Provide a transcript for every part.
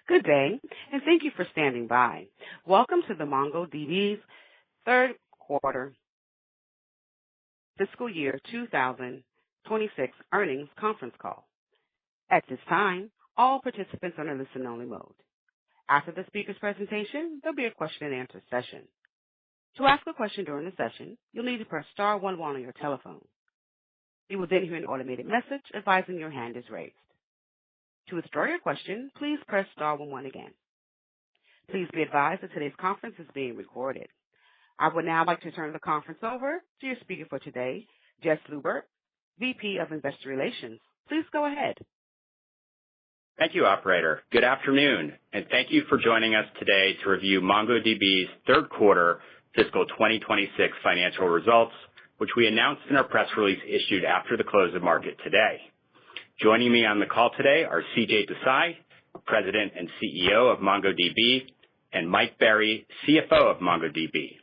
Good day, and thank you for standing by. Welcome to the MongoDB's third quarter fiscal year 2026 earnings conference call. At this time, all participants are in listen-only mode. After the speaker's presentation, there'll be a question-and-answer session. To ask a question during the session, you'll need to press star 11 on your telephone. You will then hear an automated message advising your hand is raised. To withdraw your question, please press star 11 again. Please be advised that today's conference is being recorded. I would now like to turn the conference over to your speaker for today, Jess Lubert, VP of Investor Relations. Please go ahead. Thank you, Operator. Good afternoon, and thank you for joining us today to review MongoDB's third quarter fiscal 2026 financial results, which we announced in our press release issued after the close of market today. Joining me on the call today are CJ Desai, President and CEO of MongoDB, and Mike Berry, CFO of MongoDB.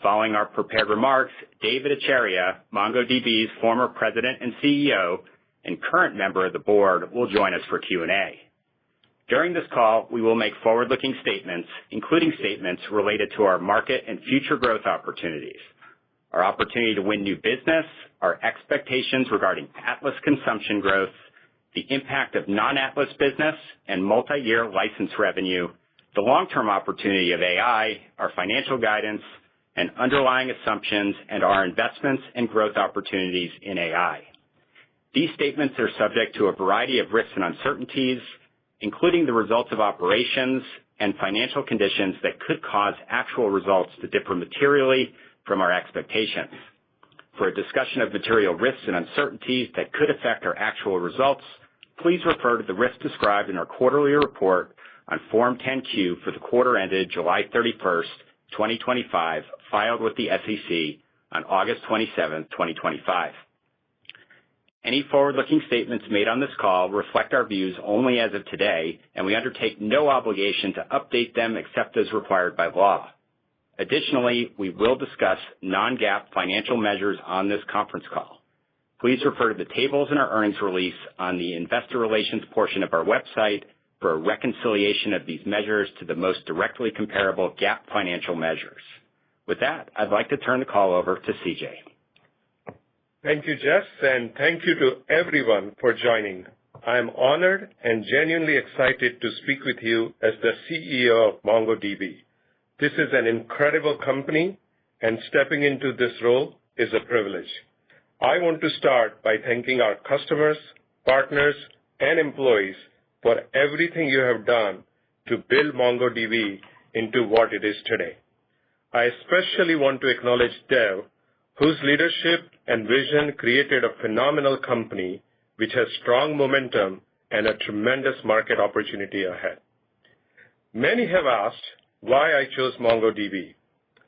Following our prepared remarks, David Acharya, MongoDB's former President and CEO and current member of the board, will join us for Q&A. During this call, we will make forward-looking statements, including statements related to our market and future growth opportunities, our opportunity to win new business, our expectations regarding Atlas consumption growth, the impact of non-Atlas business and multi-year license revenue, the long-term opportunity of AI, our financial guidance, and underlying assumptions and our investments and growth opportunities in AI. These statements are subject to a variety of risks and uncertainties, including the results of operations and financial conditions that could cause actual results to differ materially from our expectations. For a discussion of material risks and uncertainties that could affect our actual results, please refer to the risks described in our quarterly report on Form 10-Q for the quarter ended July 31st, 2025, filed with the SEC on August 27, 2025. Any forward-looking statements made on this call reflect our views only as of today, and we undertake no obligation to update them except as required by law. Additionally, we will discuss non-GAAP financial measures on this conference call. Please refer to the tables in our earnings release on the investor relations portion of our website for a reconciliation of these measures to the most directly comparable GAAP financial measures. With that, I'd like to turn the call over to CJ. Thank you, Jess, and thank you to everyone for joining. I am honored and genuinely excited to speak with you as the CEO of MongoDB. This is an incredible company, and stepping into this role is a privilege. I want to start by thanking our customers, partners, and employees for everything you have done to build MongoDB into what it is today. I especially want to acknowledge Dev, whose leadership and vision created a phenomenal company which has strong momentum and a tremendous market opportunity ahead. Many have asked why I chose MongoDB.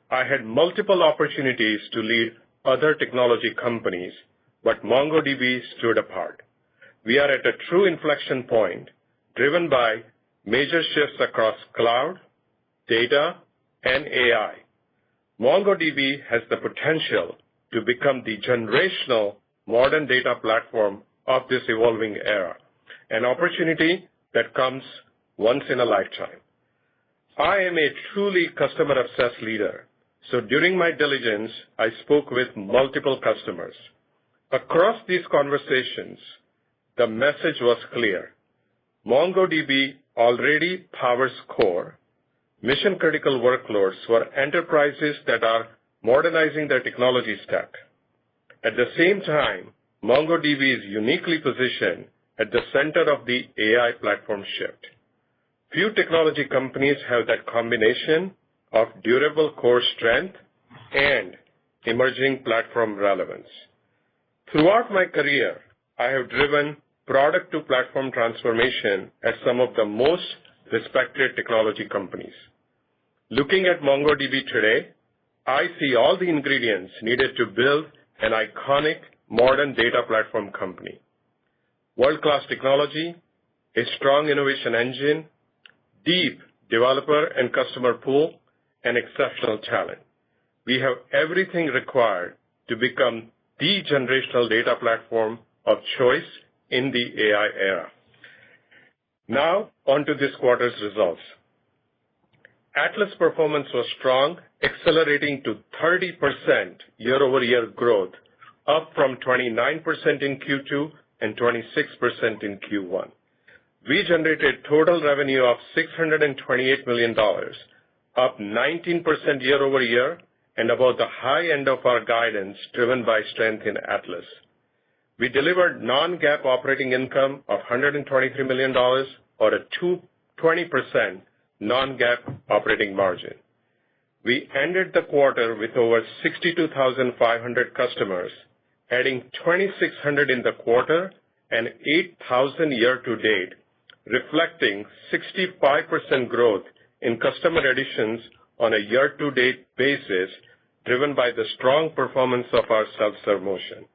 I had multiple opportunities to lead other technology companies, but MongoDB stood apart. We are at a true inflection point driven by major shifts across cloud, data, and AI. MongoDB has the potential to become the generational modern data platform of this evolving era, an opportunity that comes once in a lifetime. I am a truly customer-obsessed leader, so during my diligence, I spoke with multiple customers. Across these conversations, the message was clear. MongoDB already powers core, mission-critical workloads for enterprises that are modernizing their technology stack. At the same time, MongoDB is uniquely positioned at the center of the AI platform shift. Few technology companies have that combination of durable core strength and emerging platform relevance. Throughout my career, I have driven product-to-platform transformation at some of the most respected technology companies. Looking at MongoDB today, I see all the ingredients needed to build an iconic modern data platform company. World-class technology, a strong innovation engine, deep developer and customer pool, and exceptional talent. We have everything required to become the generational data platform of choice in the AI era. Now, on to this quarter's results. Atlas performance was strong, accelerating to 30% year-over-year growth, up from 29% in Q2 and 26% in Q1. We generated total revenue of $628 million, up 19% year-over-year, and above the high end of our guidance, driven by strength in Atlas. We delivered non-GAAP operating income of $123 million, or a 20% non-GAAP operating margin. We ended the quarter with over 62,500 customers, adding 2,600 in the quarter and 8,000 year-to-date, reflecting 65% growth in customer additions on a year-to-date basis, driven by the strong performance of our self-serve motion.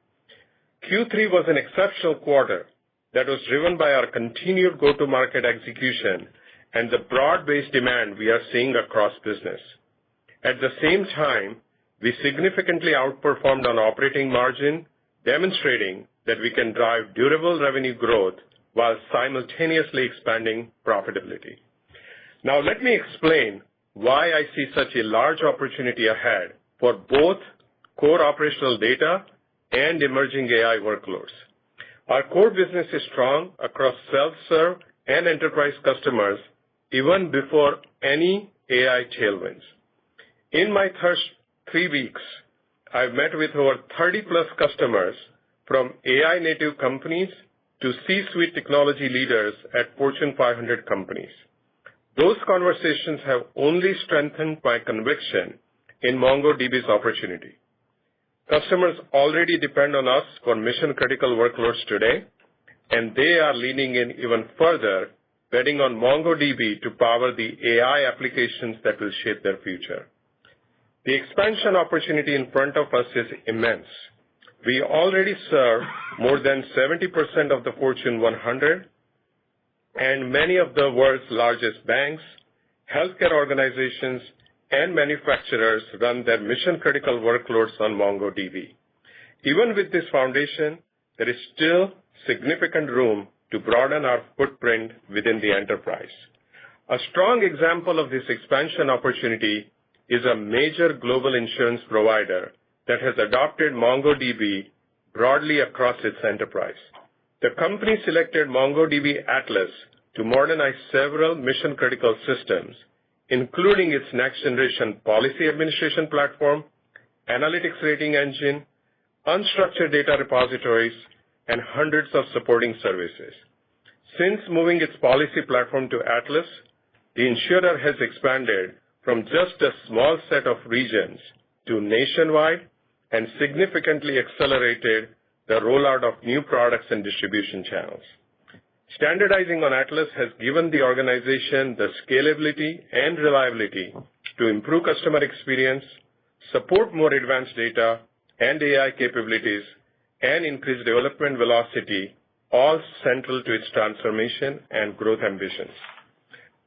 Q3 was an exceptional quarter that was driven by our continued go-to-market execution and the broad-based demand we are seeing across business. At the same time, we significantly outperformed on operating margin, demonstrating that we can drive durable revenue growth while simultaneously expanding profitability. Now, let me explain why I see such a large opportunity ahead for both core operational data and emerging AI workloads. Our core business is strong across self-serve and enterprise customers, even before any AI tailwinds. In my first 3 weeks, I've met with over 30-plus customers, from AI-native companies to C-suite technology leaders at Fortune 500 companies. Those conversations have only strengthened my conviction in MongoDB's opportunity. Customers already depend on us for mission-critical workloads today, and they are leaning in even further, betting on MongoDB to power the AI applications that will shape their future. The expansion opportunity in front of us is immense. We already serve more than 70% of the Fortune 100, and many of the world's largest banks, healthcare organizations, and manufacturers run their mission-critical workloads on MongoDB. Even with this foundation, there is still significant room to broaden our footprint within the enterprise. A strong example of this expansion opportunity is a major global insurance provider that has adopted MongoDB broadly across its enterprise. The company selected MongoDB Atlas to modernize several mission-critical systems, including its next-generation policy administration platform, analytics rating engine, unstructured data repositories, and hundreds of supporting services. Since moving its policy platform to Atlas, the insurer has expanded from just a small set of regions to nationwide and significantly accelerated the rollout of new products and distribution channels. Standardizing on Atlas has given the organization the scalability and reliability to improve customer experience, support more advanced data and AI capabilities, and increase development velocity, all central to its transformation and growth ambitions.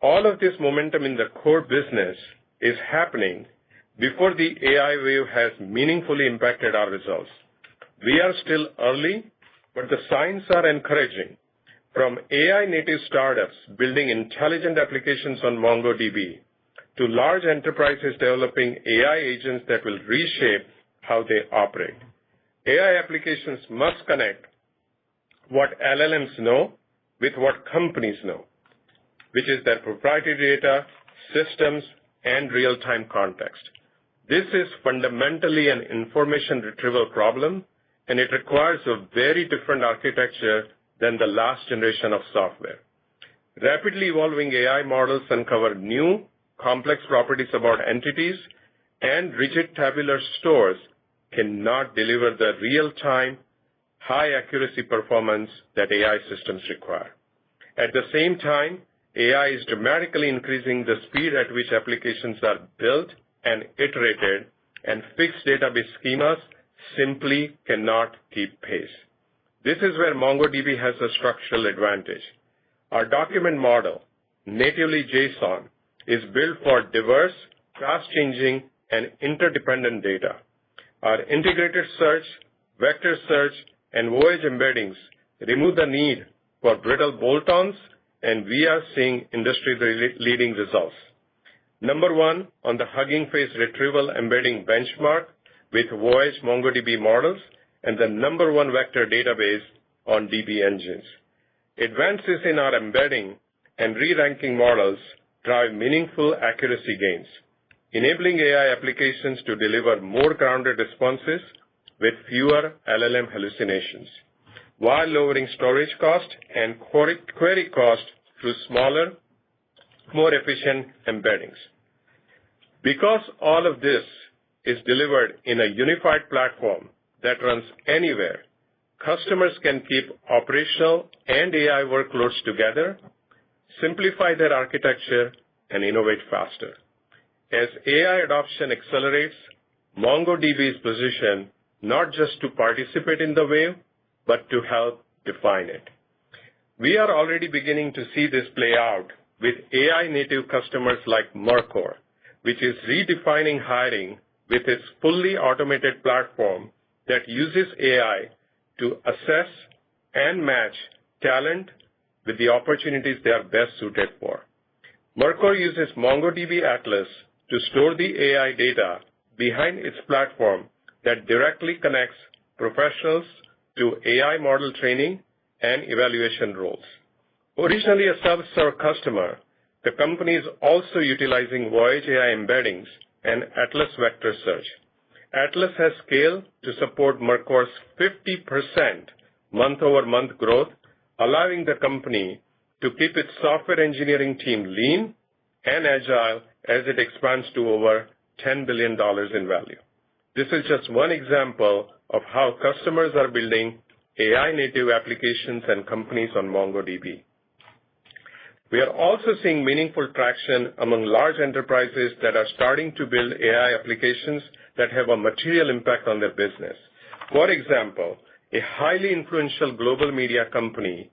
All of this momentum in the core business is happening before the AI wave has meaningfully impacted our results. We are still early, but the signs are encouraging. From AI-native startups building intelligent applications on MongoDB to large enterprises developing AI agents that will reshape how they operate. AI applications must connect what LLMs know with what companies know, which is their proprietary data, systems, and real-time context. This is fundamentally an information retrieval problem, and it requires a very different architecture than the last generation of software. Rapidly evolving AI models uncover new, complex properties about entities, and rigid tabular stores cannot deliver the real-time, high-accuracy performance that AI systems require. At the same time, AI is dramatically increasing the speed at which applications are built and iterated, and fixed database schemas simply cannot keep pace. This is where MongoDB has a structural advantage. Our document model, natively JSON, is built for diverse, fast-changing, and interdependent data. Our integrated search, vector search, and voyage embeddings remove the need for brittle bolt-ons and we are seeing industry-leading results. Number one on the Hugging Face retrieval embedding benchmark with Voyage MongoDB models, and the number one vector database on DB engines. Advances in our embedding and re-ranking models drive meaningful accuracy gains, enabling AI applications to deliver more grounded responses with fewer LLM hallucinations, while lowering storage cost and query cost through smaller, more efficient embeddings. Because all of this is delivered in a unified platform that runs anywhere, customers can keep operational and AI workloads together, simplify their architecture, and innovate faster. As AI adoption accelerates, MongoDB is positioned not just to participate in the wave, but to help define it. We are already beginning to see this play out with AI-native customers like Mercor, which is redefining hiring with its fully automated platform that uses AI to assess and match talent with the opportunities they are best suited for. Mercor uses MongoDB Atlas to store the AI data behind its platform that directly connects professionals to AI model training and evaluation roles. Originally a self-serve customer, the company is also utilizing Voyage AI embeddings and Atlas Vector Search. Atlas has scaled to support Mercor's 50% month-over-month growth, allowing the company to keep its software engineering team lean and agile as it expands to over $10 billion in value. This is just one example of how customers are building AI-native applications and companies on MongoDB. We are also seeing meaningful traction among large enterprises that are starting to build AI applications that have a material impact on their business. For example, a highly influential global media company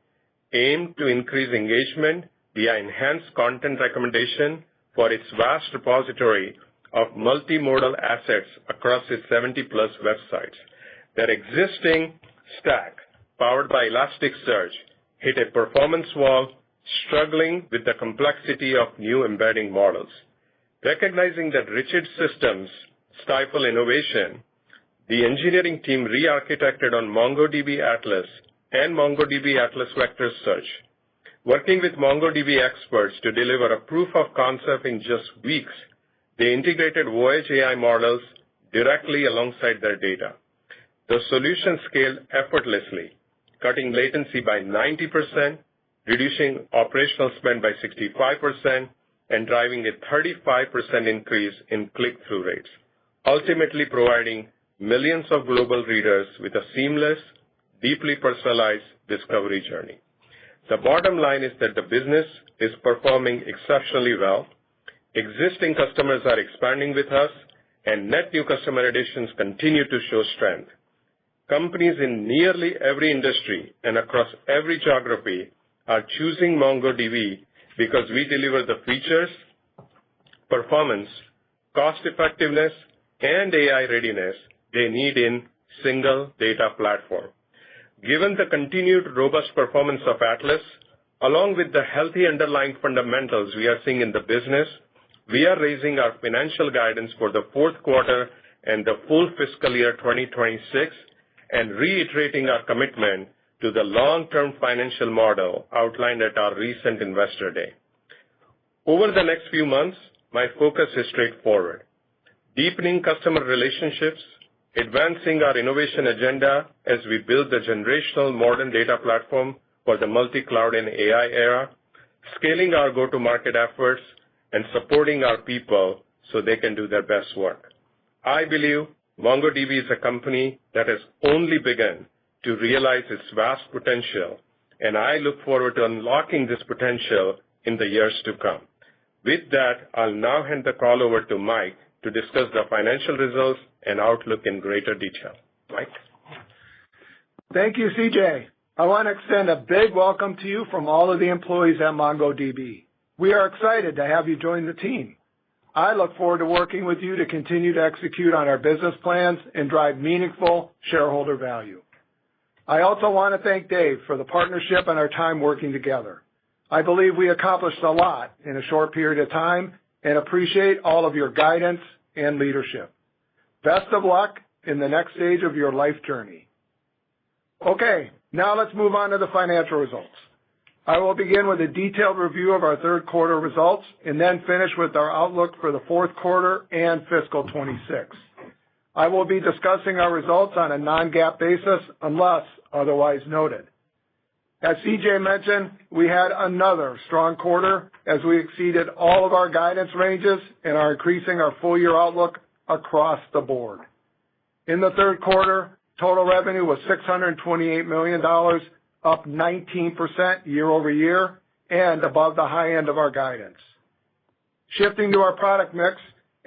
aimed to increase engagement via enhanced content recommendation for its vast repository of multimodal assets across its 70-plus websites. Their existing stack, powered by Elasticsearch, hit a performance wall, struggling with the complexity of new embedding models. Recognizing that rigid systems stifle innovation, the engineering team re-architected on MongoDB Atlas and MongoDB Atlas Vector Search, working with MongoDB experts to deliver a proof of concept in just weeks. They integrated Voyage AI models directly alongside their data. The solution scaled effortlessly, cutting latency by 90%, reducing operational spend by 65%, and driving a 35% increase in click-through rates, ultimately providing millions of global readers with a seamless, deeply personalized discovery journey. The bottom line is that the business is performing exceptionally well. Existing customers are expanding with us, and net new customer additions continue to show strength. Companies in nearly every industry and across every geography are choosing MongoDB because we deliver the features, performance, cost-effectiveness, and AI readiness they need in single data platform. Given the continued robust performance of Atlas, along with the healthy underlying fundamentals we are seeing in the business, we are raising our financial guidance for the fourth quarter and the full fiscal year 2026 and reiterating our commitment to the long-term financial model outlined at our recent Investor Day. Over the next few months, my focus is straightforward: deepening customer relationships, advancing our innovation agenda as we build the generational modern data platform for the multi-cloud and AI era, scaling our go-to-market efforts, and supporting our people so they can do their best work. I believe MongoDB is a company that has only begun to realize its vast potential, and I look forward to unlocking this potential in the years to come. With that, I'll now hand the call over to Mike to discuss the financial results and outlook in greater detail. Mike? Thank you, CJ. I want to extend a big welcome to you from all of the employees at MongoDB. We are excited to have you join the team. I look forward to working with you to continue to execute on our business plans and drive meaningful shareholder value. I also want to thank Dave for the partnership and our time working together. I believe we accomplished a lot in a short period of time and appreciate all of your guidance and leadership. Best of luck in the next stage of your life journey. Okay, now let's move on to the financial results. I will begin with a detailed review of our third quarter results and then finish with our outlook for the fourth quarter and fiscal 26. I will be discussing our results on a non-GAAP basis unless otherwise noted. As CJ mentioned, we had another strong quarter as we exceeded all of our guidance ranges and are increasing our full-year outlook across the board. In the third quarter, total revenue was $628 million, up 19% year over year and above the high end of our guidance. Shifting to our product mix,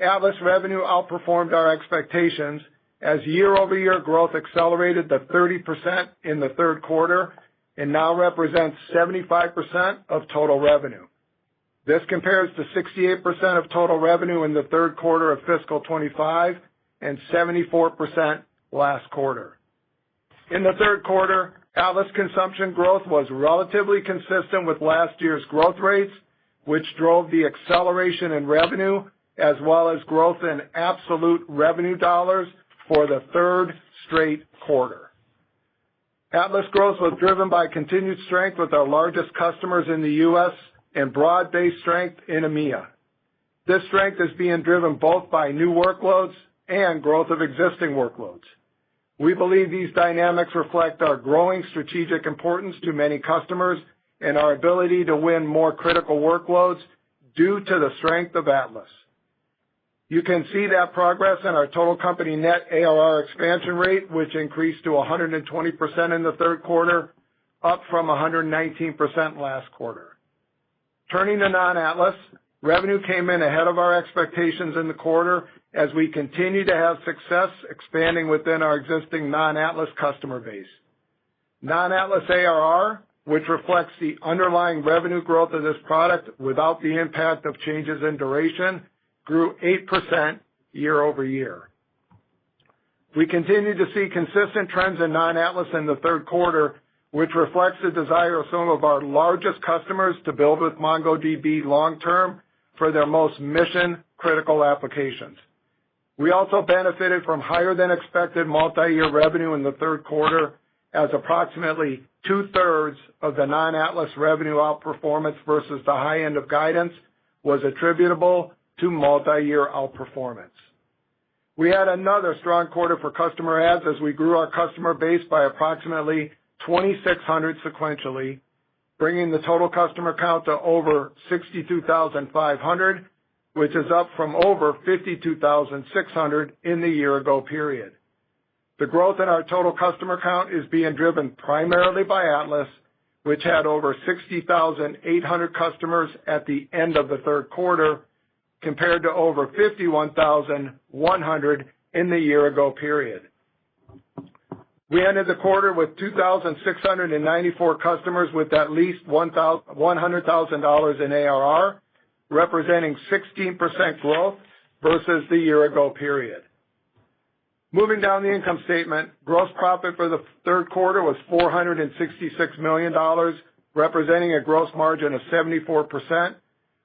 Atlas revenue outperformed our expectations as year-over-year growth accelerated to 30% in the third quarter and now represents 75% of total revenue. This compares to 68% of total revenue in the third quarter of fiscal 25 and 74% last quarter. In the third quarter, Atlas consumption growth was relatively consistent with last year's growth rates, which drove the acceleration in revenue as well as growth in absolute revenue dollars for the third straight quarter. Atlas growth was driven by continued strength with our largest customers in the U.S. and broad-based strength in EMEA. This strength is being driven both by new workloads and growth of existing workloads. We believe these dynamics reflect our growing strategic importance to many customers and our ability to win more critical workloads due to the strength of Atlas. You can see that progress in our total company net ARR expansion rate, which increased to 120% in the third quarter, up from 119% last quarter. Turning to non-Atlas, revenue came in ahead of our expectations in the quarter as we continue to have success expanding within our existing non-Atlas customer base. Non-Atlas ARR, which reflects the underlying revenue growth of this product without the impact of changes in duration, grew 8% year over year. We continue to see consistent trends in non-Atlas in the third quarter, which reflects the desire of some of our largest customers to build with MongoDB long-term for their most mission-critical applications. We also benefited from higher-than-expected multi-year revenue in the third quarter as approximately two-thirds of the non-Atlas revenue outperformance versus the high end of guidance was attributable to multi-year outperformance. We had another strong quarter for customer adds as we grew our customer base by approximately 2,600 sequentially, bringing the total customer count to over 62,500, which is up from over 52,600 in the year-ago period. The growth in our total customer count is being driven primarily by Atlas, which had over 60,800 customers at the end of the third quarter, compared to over 51,100 in the year-ago period. We ended the quarter with 2,694 customers with at least $100,000 in ARR, representing 16% growth versus the year-ago period. Moving down the income statement, gross profit for the third quarter was $466 million, representing a gross margin of 74%,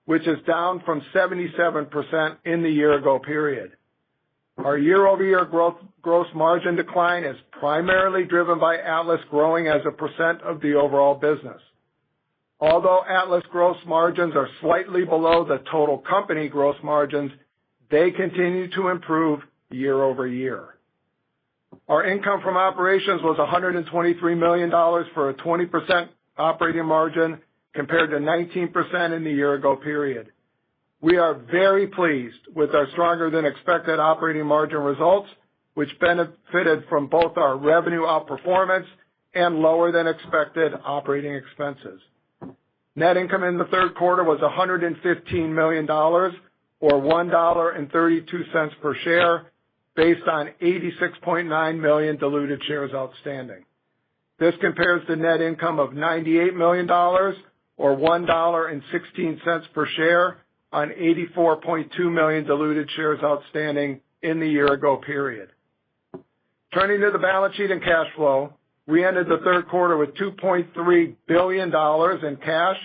which is down from 77% in the year-ago period. Our year-over-year gross margin decline is primarily driven by Atlas growing as a percent of the overall business. Although Atlas gross margins are slightly below the total company gross margins, they continue to improve year over year. Our income from operations was $123 million for a 20% operating margin compared to 19% in the year-ago period. We are very pleased with our stronger-than-expected operating margin results, which benefited from both our revenue outperformance and lower-than-expected operating expenses. Net income in the third quarter was $115 million, or $1.32 per share, based on 86.9 million diluted shares outstanding. This compares to net income of $98 million, or $1.16 per share, on 84.2 million diluted shares outstanding in the year-ago period. Turning to the balance sheet and cash flow, we ended the third quarter with $2.3 billion in cash,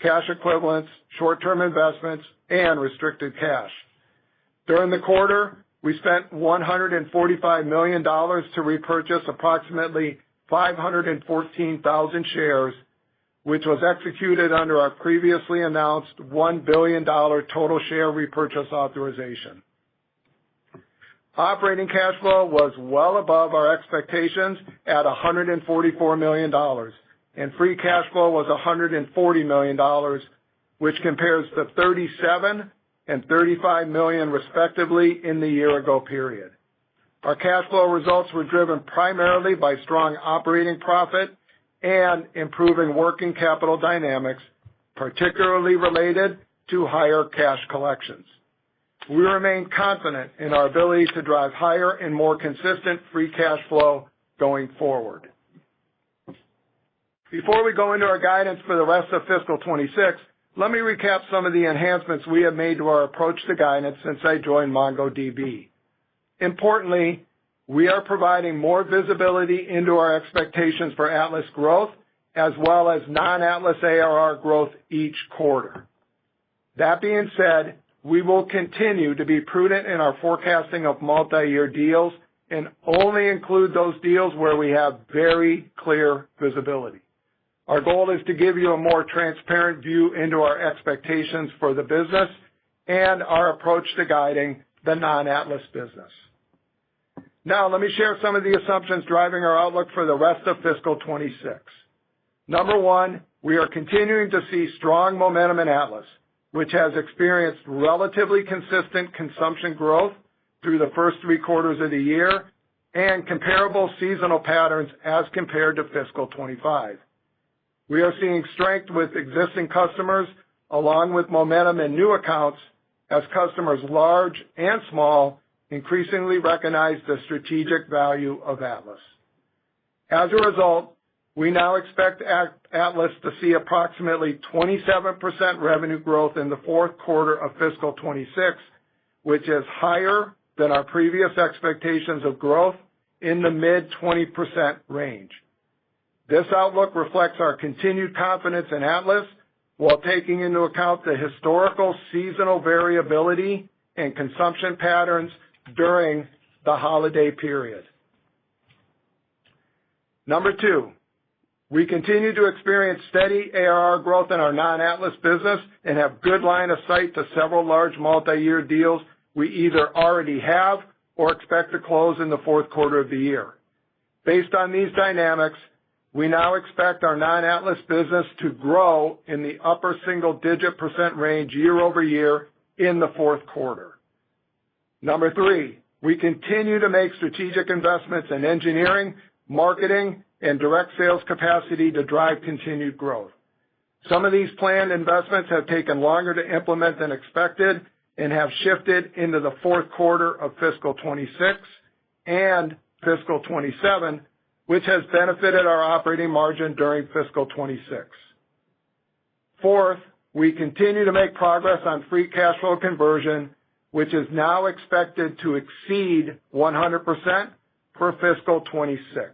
cash equivalents, short-term investments, and restricted cash. During the quarter, we spent $145 million to repurchase approximately 514,000 shares, which was executed under our previously announced $1 billion total share repurchase authorization. Operating cash flow was well above our expectations at $144 million, and free cash flow was $140 million, which compares to $37 and $35 million respectively in the year-ago period. Our cash flow results were driven primarily by strong operating profit and improving working capital dynamics, particularly related to higher cash collections. We remain confident in our ability to drive higher and more consistent free cash flow going forward. Before we go into our guidance for the rest of fiscal 26, let me recap some of the enhancements we have made to our approach to guidance since I joined MongoDB. Importantly, we are providing more visibility into our expectations for Atlas growth as well as non-Atlas ARR growth each quarter. That being said, we will continue to be prudent in our forecasting of multi-year deals and only include those deals where we have very clear visibility. Our goal is to give you a more transparent view into our expectations for the business and our approach to guiding the non-Atlas business. Now, let me share some of the assumptions driving our outlook for the rest of fiscal 26. Number one, we are continuing to see strong momentum in Atlas, which has experienced relatively consistent consumption growth through the first 3 quarters of the year and comparable seasonal patterns as compared to fiscal 25. We are seeing strength with existing customers along with momentum in new accounts as customers large and small increasingly recognize the strategic value of Atlas. As a result, we now expect Atlas to see approximately 27% revenue growth in the fourth quarter of fiscal 26, which is higher than our previous expectations of growth in the mid-20% range. This outlook reflects our continued confidence in Atlas while taking into account the historical seasonal variability and consumption patterns during the holiday period. Number two, we continue to experience steady ARR growth in our non-Atlas business and have good line of sight to several large multi-year deals we either already have or expect to close in the fourth quarter of the year. Based on these dynamics, we now expect our non-Atlas business to grow in the upper single-digit % range year over year in the fourth quarter. Number three, we continue to make strategic investments in engineering, marketing, and direct sales capacity to drive continued growth. Some of these planned investments have taken longer to implement than expected and have shifted into the fourth quarter of fiscal 26 and fiscal 27, which has benefited our operating margin during fiscal 26. Fourth, we continue to make progress on free cash flow conversion, which is now expected to exceed 100% for fiscal 26.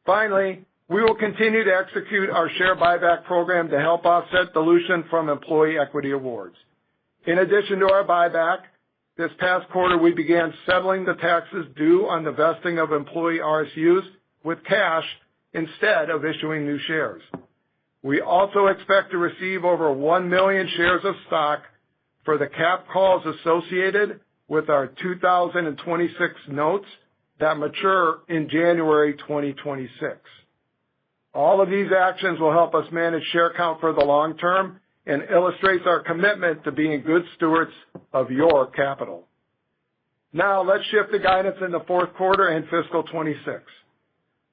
Finally, we will continue to execute our share buyback program to help offset dilution from employee equity awards. In addition to our buyback, this past quarter we began settling the taxes due on the vesting of employee RSUs with cash instead of issuing new shares. We also expect to receive over 1 million shares of stock for the cap calls associated with our 2026 notes that mature in January 2026. All of these actions will help us manage share count for the long term and illustrates our commitment to being good stewards of your capital. Now let's shift to guidance in the fourth quarter and fiscal 26.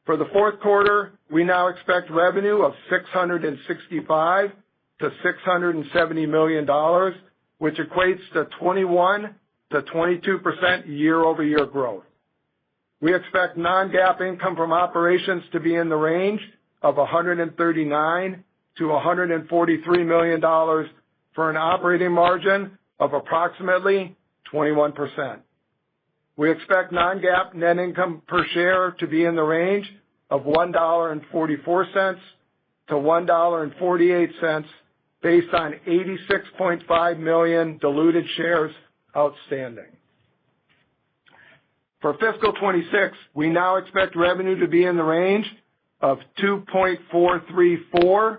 For the fourth quarter, we now expect revenue of $665 to $670 million, which equates to 21 to 22% year-over-year growth. We expect non-GAAP income from operations to be in the range of $139 to $143 million for an operating margin of approximately 21%. We expect non-GAAP net income per share to be in the range of $1.44 to $1.48 based on 86.5 million diluted shares outstanding. For fiscal 26, we now expect revenue to be in the range of $2.434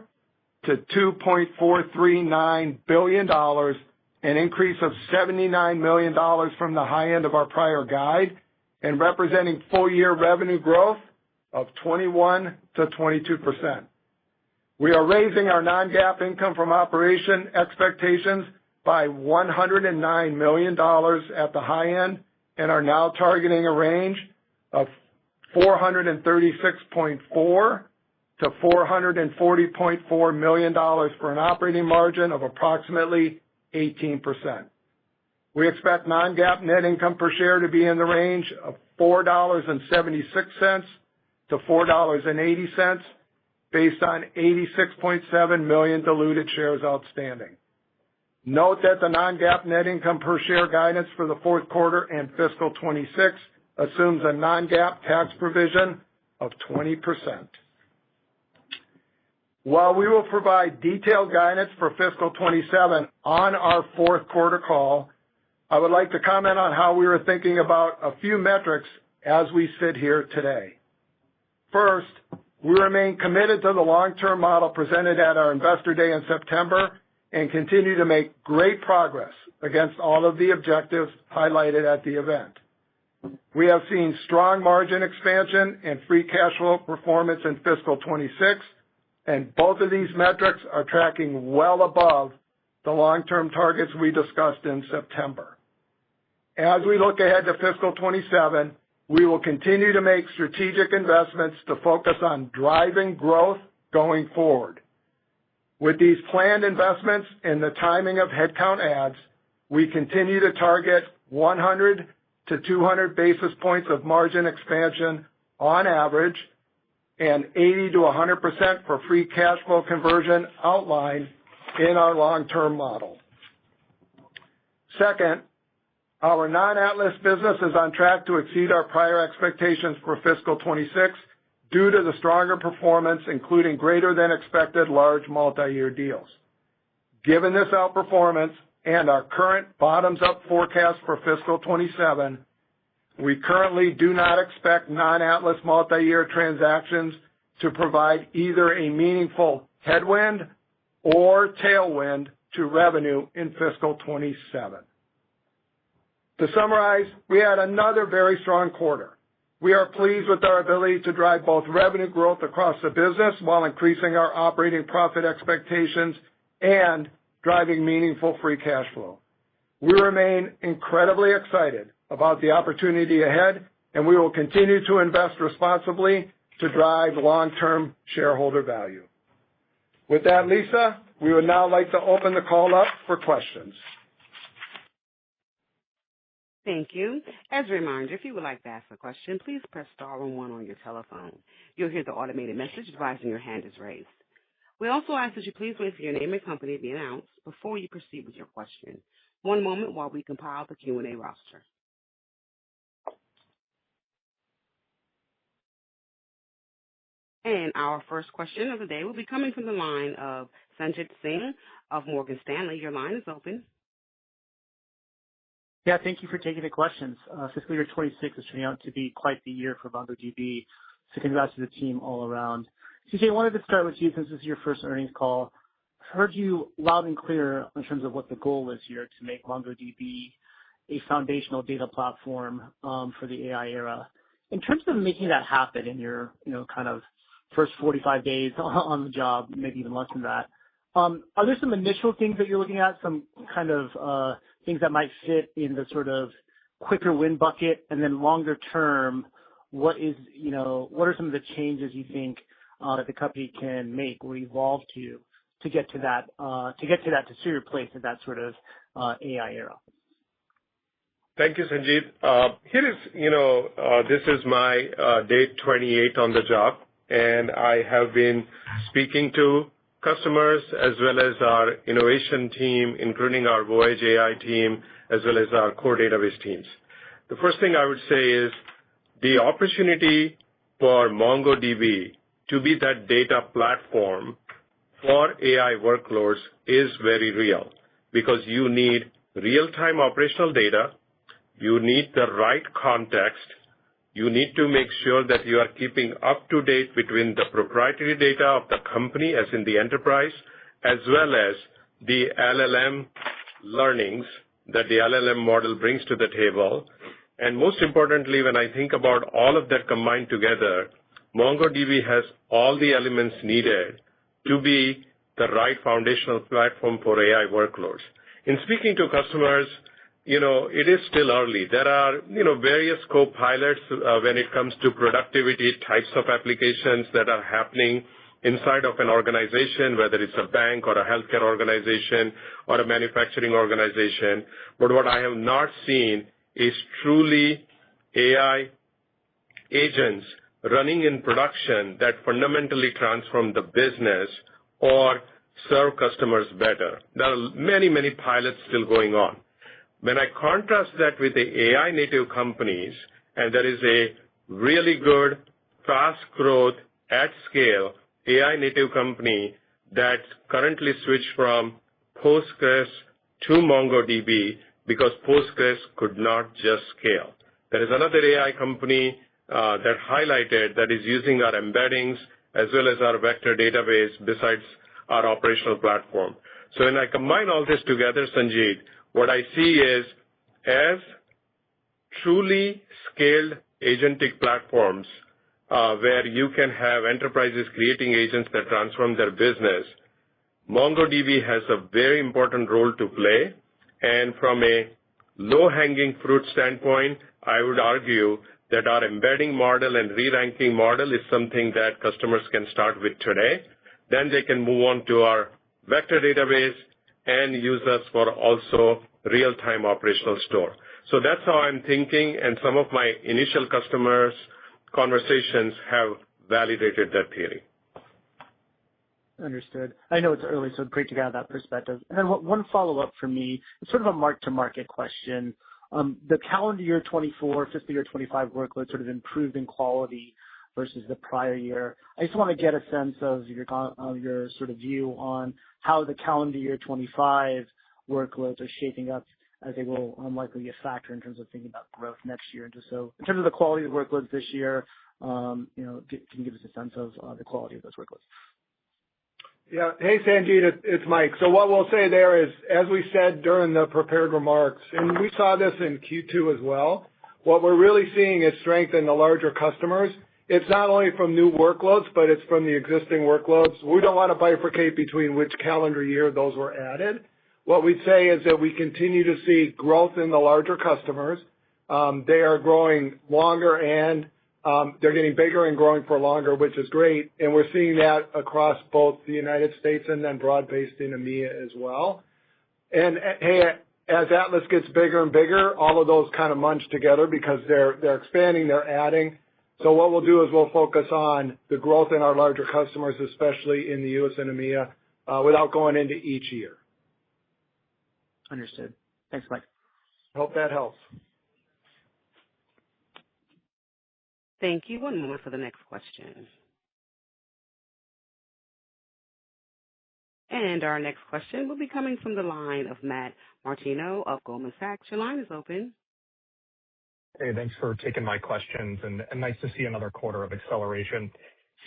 to $2.439 billion, an increase of $79 million from the high end of our prior guide, and representing full-year revenue growth of 21 to 22%. We are raising our non-GAAP income from operation expectations by $109 million at the high end and are now targeting a range of $436.4 to $440.4 million for an operating margin of approximately 18%. We expect non-GAAP net income per share to be in the range of $4.76 to $4.80 based on 86.7 million diluted shares outstanding. Note that the non-GAAP net income per share guidance for the fourth quarter and fiscal 26 assumes a non-GAAP tax provision of 20%. While we will provide detailed guidance for fiscal 27 on our fourth quarter call, I would like to comment on how we are thinking about a few metrics as we sit here today. First, we remain committed to the long-term model presented at our Investor Day in September and continue to make great progress against all of the objectives highlighted at the event. We have seen strong margin expansion and free cash flow performance in fiscal 26, and both of these metrics are tracking well above the long-term targets we discussed in September. As we look ahead to fiscal 27, we will continue to make strategic investments to focus on driving growth going forward. With these planned investments and the timing of headcount adds, we continue to target 100 to 200 basis points of margin expansion on average and 80 to 100% for free cash flow conversion outlined in our long-term model. Second, our non-Atlas business is on track to exceed our prior expectations for fiscal 26 due to the stronger performance, including greater than expected large multi-year deals. Given this outperformance and our current bottoms-up forecast for fiscal 27, we currently do not expect non-Atlas multi-year transactions to provide either a meaningful headwind or tailwind to revenue in fiscal 27. To summarize, we had another very strong quarter. We are pleased with our ability to drive both revenue growth across the business while increasing our operating profit expectations and driving meaningful free cash flow. We remain incredibly excited about the opportunity ahead, and we will continue to invest responsibly to drive long-term shareholder value. With that, Lisa, we would now like to open the call up for questions. Thank you. As a reminder, if you would like to ask a question, please press star 11 on your telephone. You'll hear the automated message advising your hand is raised. We also ask that you please wait for your name and company to be announced before you proceed with your question. One moment while we compile the Q&A roster. And our first question of the day will be coming from the line of Sanjit Singh of Morgan Stanley. Your line is open. Yeah, thank you for taking the questions. Fiscal year 26 is turning out to be quite the year for MongoDB, so congrats to the team all around. CJ, I wanted to start with you since this is your first earnings call. I heard you loud and clear in terms of what the goal is here to make MongoDB a foundational data platform for the AI era. In terms of making that happen in your, kind of first 45 days on the job, maybe even less than that, are there some initial things that you're looking at, some kind of things that might fit in the sort of quicker win bucket? And then longer term, what are some of the changes you think that the company can make or evolve to get to that, to see your place in that sort of AI era? Thank you, Sanjit. This is my day 28 on the job, and I have been speaking to customers as well as our innovation team, including our Voyage AI team, as well as our core database teams. The first thing I would say is the opportunity for MongoDB to be that data platform for AI workloads is very real because you need real-time operational data, you need the right context, you need to make sure that you are keeping up to date between the proprietary data of the company, as in the enterprise, as well as the LLM learnings that the LLM model brings to the table. And most importantly, when I think about all of that combined together, MongoDB has all the elements needed to be the right foundational platform for AI workloads. In speaking to customers, it is still early. There are, various co-pilots when it comes to productivity types of applications that are happening inside of an organization, whether it's a bank or a healthcare organization or a manufacturing organization. But what I have not seen is truly AI agents running in production that fundamentally transform the business or serve customers better. There are many, many pilots still going on. When I contrast that with the AI native companies, and there is a really good, fast growth at scale AI native company that currently switched from Postgres to MongoDB because Postgres could not just scale. There is another AI company that highlighted that is using our embeddings as well as our vector database besides our operational platform. So when I combine all this together, Sanjeev, what I see is as truly scaled agentic platforms where you can have enterprises creating agents that transform their business, MongoDB has a very important role to play. And from a low-hanging fruit standpoint, I would argue that our embedding model and re-ranking model is something that customers can start with today. Then they can move on to our vector database and use us for also real-time operational store. So that's how I'm thinking, and some of my initial customers' conversations have validated that theory. Understood. I know it's early, so great to get that perspective. And then one follow-up for me, it's sort of a mark-to-market question. The calendar year 24, fiscal year 25 workload sort of improved in quality versus the prior year. I just want to get a sense of your sort of view on how the calendar year 25 workloads are shaping up, as they will unlikely be a factor in terms of thinking about growth next year. And just so, in terms of the quality of workloads this year, can you give us a sense of the quality of those workloads? Yeah. Hey, Sanjeev, it's Mike. So what we'll say there is, as we said during the prepared remarks, and we saw this in Q2 as well, what we're really seeing is strength in the larger customers. It's not only from new workloads, but it's from the existing workloads. We don't want to bifurcate between which calendar year those were added. What we'd say is that we continue to see growth in the larger customers. They are growing longer and they're getting bigger and growing for longer, which is great. And we're seeing that across both the United States and then broad-based in EMEA as well. And hey, as Atlas gets bigger and bigger, all of those kind of munch together because they're expanding, they're adding. So what we'll do is we'll focus on the growth in our larger customers, especially in the US and EMEA, without going into each year. Understood. Thanks, Mike. Hope that helps. Thank you. One moment for the next question. And our next question will be coming from the line of Matt Martino of Goldman Sachs. Your line is open. Hey, thanks for taking my questions, and nice to see another quarter of acceleration.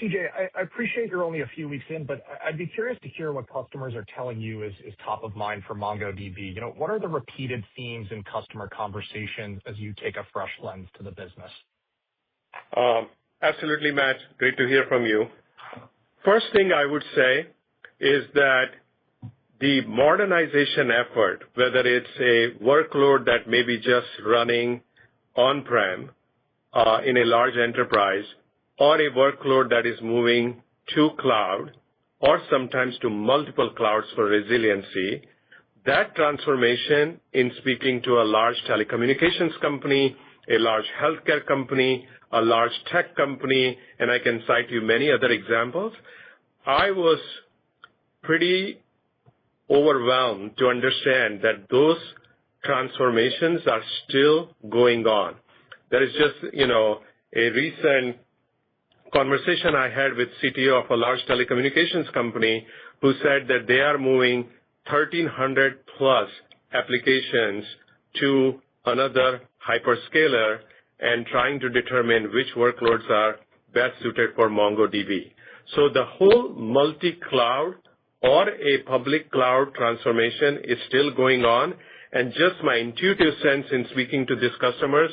CJ, I appreciate you're only a few weeks in, but I'd be curious to hear what customers are telling you is top of mind for MongoDB. What are the repeated themes in customer conversations as you take a fresh lens to the business? Absolutely, Matt. Great to hear from you. First thing I would say is that the modernization effort, whether it's a workload that may be just running on-prem in a large enterprise, or a workload that is moving to cloud, or sometimes to multiple clouds for resiliency, that transformation in speaking to a large telecommunications company, a large healthcare company, a large tech company, and I can cite you many other examples, I was pretty overwhelmed to understand that those transformations are still going on. There is just, a recent conversation I had with CTO of a large telecommunications company who said that they are moving 1,300 plus applications to another hyperscaler and trying to determine which workloads are best suited for MongoDB. So the whole multi-cloud or a public cloud transformation is still going on, and just my intuitive sense in speaking to these customers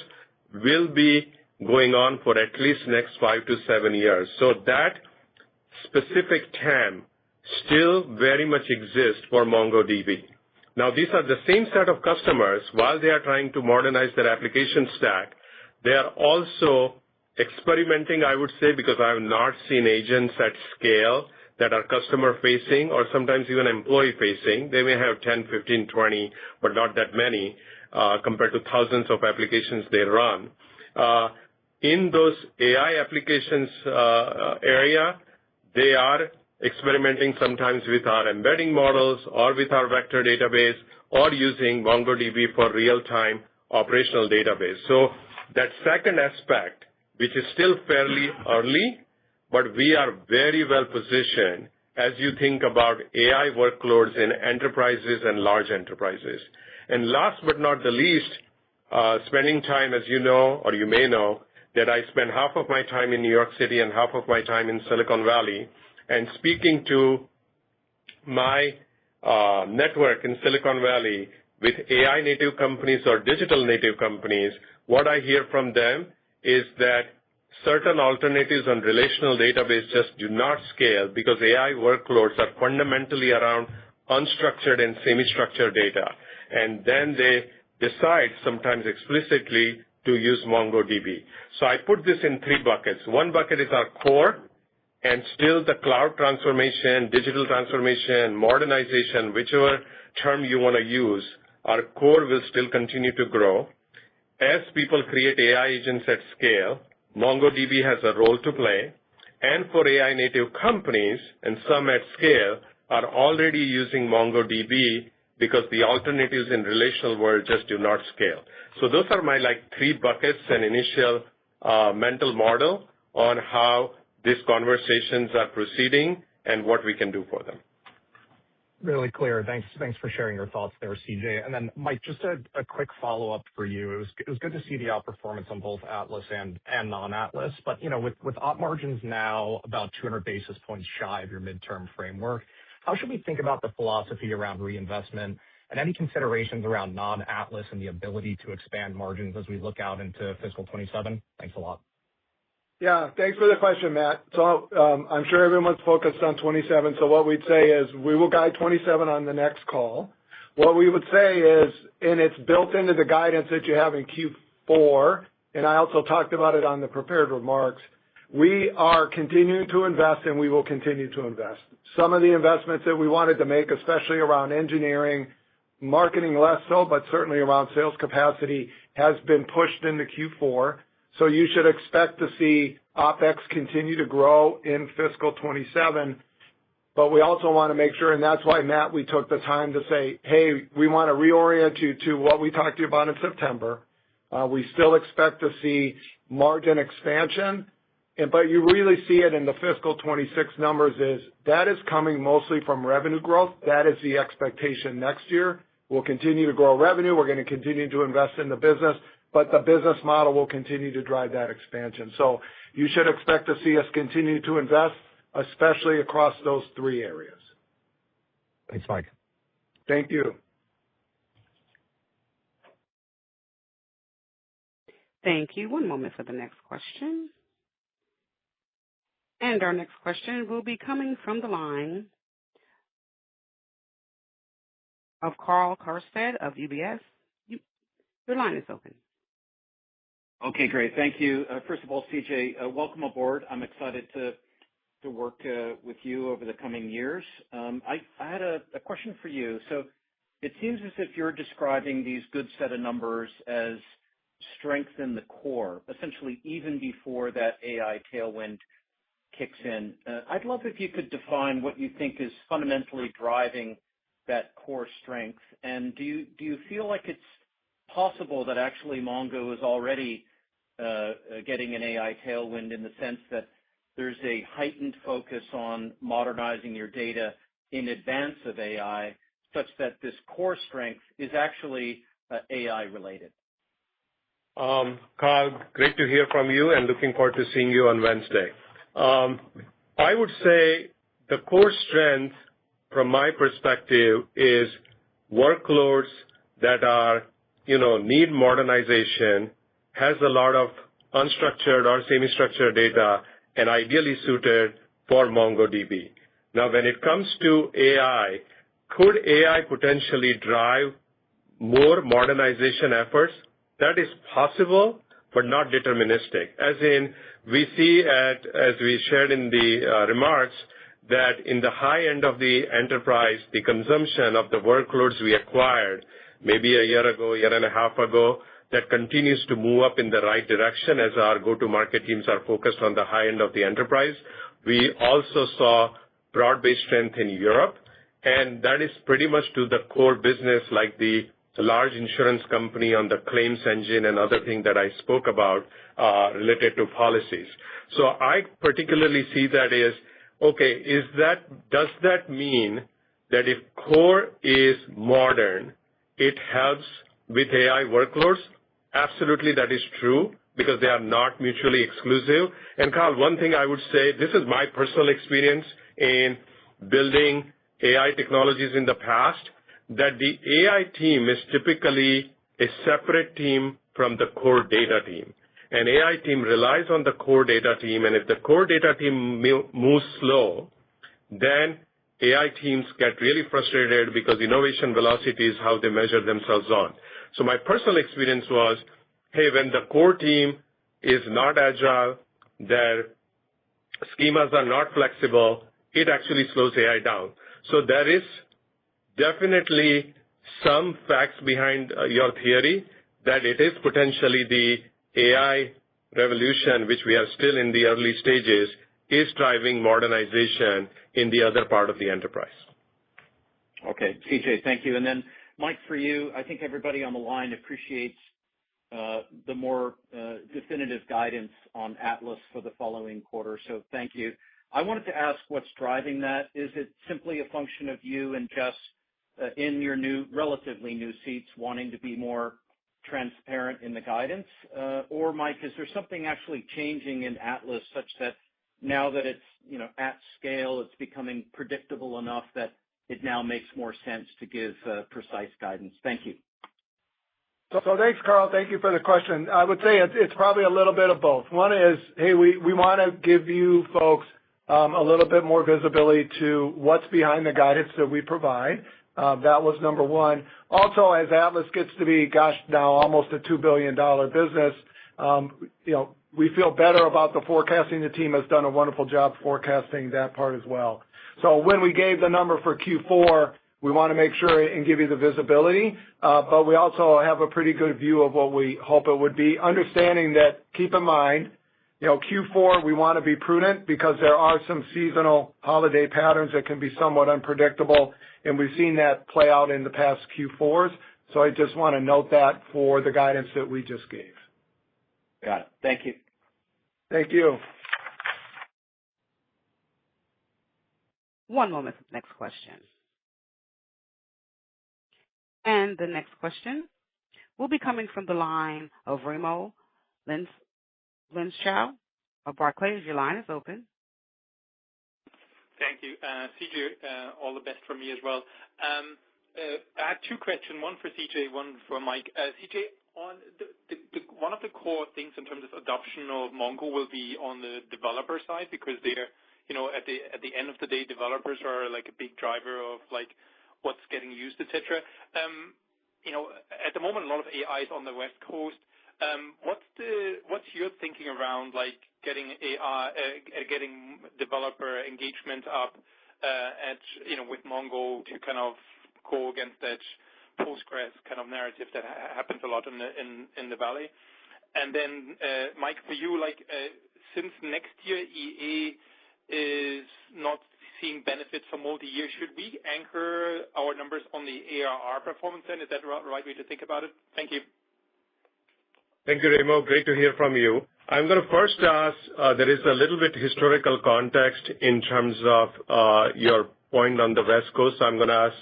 will be going on for at least next 5 to 7 years. So that specific TAM still very much exists for MongoDB. Now, these are the same set of customers. While they are trying to modernize their application stack, they are also experimenting, I would say, because I have not seen agents at scale that are customer-facing or sometimes even employee-facing. They may have 10, 15, 20, but not that many compared to thousands of applications they run. In those AI applications area, they are experimenting sometimes with our embedding models or with our vector database or using MongoDB for real-time operational database. So that second aspect, which is still fairly early, but we are very well positioned as you think about AI workloads in enterprises and large enterprises. And last but not the least, spending time, as you know, or you may know, that I spend half of my time in New York City and half of my time in Silicon Valley, and speaking to my network in Silicon Valley with AI native companies or digital native companies, what I hear from them is that certain alternatives on relational database just do not scale because AI workloads are fundamentally around unstructured and semi-structured data. And then they decide, sometimes explicitly, to use MongoDB. So I put this in 3 buckets. One bucket is our core, and still the cloud transformation, digital transformation, modernization, whichever term you want to use, our core will still continue to grow. As people create AI agents at scale, MongoDB has a role to play. And for AI native companies, and some at scale, are already using MongoDB because the alternatives in relational world just do not scale. So those are my 3 buckets and initial mental model on how these conversations are proceeding and what we can do for them. Really clear. Thanks for sharing your thoughts there, CJ. And then, Mike, just a quick follow-up for you. It was good to see the outperformance on both Atlas and non-Atlas. But, with op margins now about 200 basis points shy of your midterm framework, how should we think about the philosophy around reinvestment and any considerations around non-Atlas and the ability to expand margins as we look out into fiscal 27? Thanks a lot. Yeah, thanks for the question, Matt. So I'm sure everyone's focused on 27. So what we'd say is we will guide 27 on the next call. What we would say is, and it's built into the guidance that you have in Q4, and I also talked about it on the prepared remarks, we are continuing to invest and we will continue to invest. Some of the investments that we wanted to make, especially around engineering, marketing less so, but certainly around sales capacity, has been pushed into Q4. So you should expect to see OpEx continue to grow in fiscal 27. But we also want to make sure, and that's why, Matt, we took the time to say, hey, we want to reorient you to what we talked to you about in September. We still expect to see margin expansion, but you really see it in the fiscal 26 numbers is that is coming mostly from revenue growth. That is the expectation next year. We'll continue to grow revenue. We're going to continue to invest in the business, but the business model will continue to drive that expansion. So you should expect to see us continue to invest, especially across those 3 areas. Thanks, Mike. Thank you. Thank you. One moment for the next question. And our next question will be coming from the line of Karl Keirstead of UBS. Your line is open. Okay, great. Thank you. First of all, CJ, welcome aboard. I'm excited to work with you over the coming years. I had a question for you. So it seems as if you're describing these good set of numbers as strength in the core, essentially even before that AI tailwind kicks in. I'd love if you could define what you think is fundamentally driving that core strength. And do you feel like it's possible that actually Mongo is already getting an AI tailwind in the sense that there's a heightened focus on modernizing your data in advance of AI, such that this core strength is actually AI related? Carl, great to hear from you and looking forward to seeing you on Wednesday. I would say the core strength from my perspective is workloads that are, need modernization, has a lot of unstructured or semi-structured data, and ideally suited for MongoDB. Now, when it comes to AI, could AI potentially drive more modernization efforts? That is possible, but not deterministic. As in, we see as we shared in the remarks, that in the high end of the enterprise, the consumption of the workloads we acquired maybe a year ago, year and a half ago, that continues to move up in the right direction as our go-to-market teams are focused on the high end of the enterprise. We also saw broad-based strength in Europe, and that is pretty much to the core business like the large insurance company on the claims engine and other things that I spoke about related to policies. So I particularly see that as, okay, does that mean that if core is modern, it helps with AI workloads? Absolutely, that is true because they are not mutually exclusive. And Carl, one thing I would say, this is my personal experience in building AI technologies in the past, that the AI team is typically a separate team from the core data team. An AI team relies on the core data team, and if the core data team moves slow, then AI teams get really frustrated because innovation velocity is how they measure themselves on. So my personal experience was, hey, when the core team is not agile, their schemas are not flexible, it actually slows AI down. So there is definitely some facts behind your theory that it is potentially the AI revolution, which we are still in the early stages, is driving modernization in the other part of the enterprise. Okay, CJ, thank you. And then, Mike, for you, I think everybody on the line appreciates the more definitive guidance on Atlas for the following quarter, so thank you. I wanted to ask what's driving that. Is it simply a function of you and Jess in your relatively new seats wanting to be more transparent in the guidance? Or, Mike, is there something actually changing in Atlas such that now that it's at scale, it's becoming predictable enough that it now makes more sense to give precise guidance? Thank you. So thanks, Carl. Thank you for the question. I would say it's probably a little bit of both. One is, hey, we want to give you folks a little bit more visibility to what's behind the guidance that we provide. That was number one. Also, as Atlas gets to be, now almost a $2 billion business, we feel better about the forecasting. The team has done a wonderful job forecasting that part as well. So when we gave the number for Q4, we want to make sure and give you the visibility, but we also have a pretty good view of what we hope it would be, understanding that, keep in mind, Q4, we want to be prudent because there are some seasonal holiday patterns that can be somewhat unpredictable, and we've seen that play out in the past Q4s. So I just want to note that for the guidance that we just gave. Got it. Thank you. Thank you. One moment for the next question. And the next question will be coming from the line of Raimo Lenschow of Barclays. Your line is open. Thank you. CJ, all the best from me as well. I have two questions, one for CJ, one for Mike. CJ, on one of the core things in terms of adoption of Mongo will be on the developer side because they're, at the end of the day, developers are like a big driver of like what's getting used, etc. At the moment, a lot of AI is on the West Coast. What's your thinking around like getting getting developer engagement up with Mongo to kind of go against that Postgres kind of narrative that happens a lot in the Valley? And then Mike, for you, like since next year EA is not seeing benefits for multi-year, should we anchor our numbers on the ARR performance then? Is that the right way to think about it? Thank you. Thank you, Raimo. Great to hear from you. I'm going to first ask, there is a little bit historical context in terms of your point on the West Coast. So I'm going to ask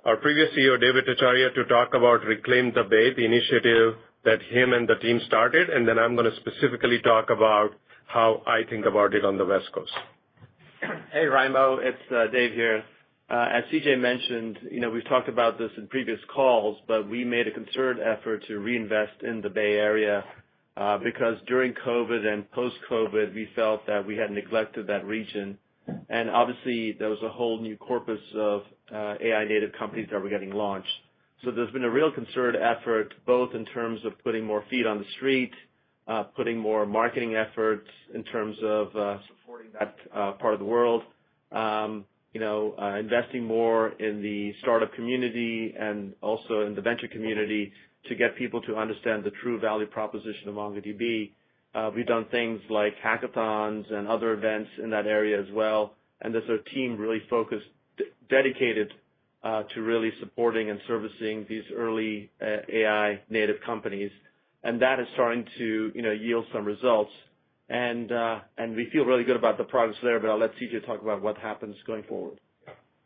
our previous CEO, David Acharya, to talk about Reclaim the Bay, the initiative that him and the team started, and then I'm going to specifically talk about how I think about it on the West Coast. Hey, Raimo, it's Dave here. As CJ mentioned, we've talked about this in previous calls, but we made a concerted effort to reinvest in the Bay Area because during COVID and post-COVID, we felt that we had neglected that region. And obviously, there was a whole new corpus of AI native companies that were getting launched. So there's been a real concerted effort, both in terms of putting more feet on the street, putting more marketing efforts in terms of supporting that part of the world, investing more in the startup community and also in the venture community to get people to understand the true value proposition of MongoDB. We've done things like hackathons and other events in that area as well, and there's a team really focused, dedicated to really supporting and servicing these early AI native companies, and that is starting to yield some results. And we feel really good about the progress there, but I'll let CJ talk about what happens going forward.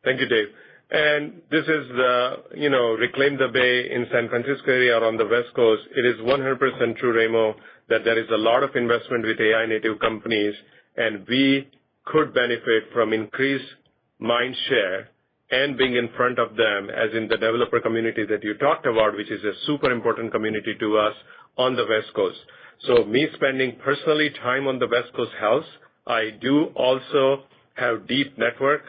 Thank you, Dave. And this is the, Reclaim the Bay in San Francisco area or on the West Coast. It is 100% true, Raimo, that there is a lot of investment with AI native companies, and we could benefit from increased mind share and being in front of them, as in the developer community that you talked about, which is a super important community to us on the West Coast. So me spending personally time on the West Coast helps. I do also have deep network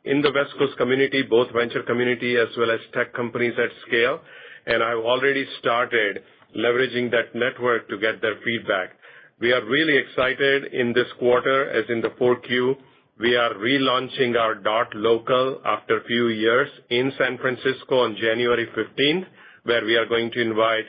in the West Coast community, both venture community as well as tech companies at scale, and I've already started leveraging that network to get their feedback. We are really excited in this quarter, as in the 4Q. We are relaunching our .local after a few years in San Francisco on January 15th, where we are going to invite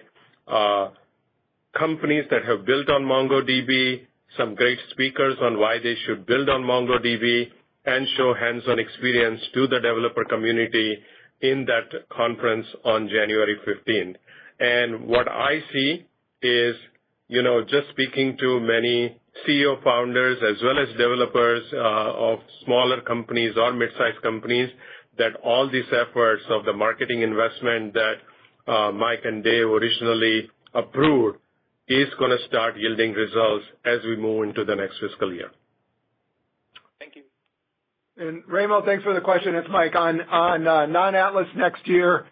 companies that have built on MongoDB, some great speakers on why they should build on MongoDB, and show hands-on experience to the developer community in that conference on January 15th. And what I see is, just speaking to many CEO founders as well as developers of smaller companies or mid-sized companies, that all these efforts of the marketing investment that Mike and Dave originally approved is going to start yielding results as we move into the next fiscal year. Thank you. And Raimo, thanks for the question. It's Mike. On non-Atlas next year,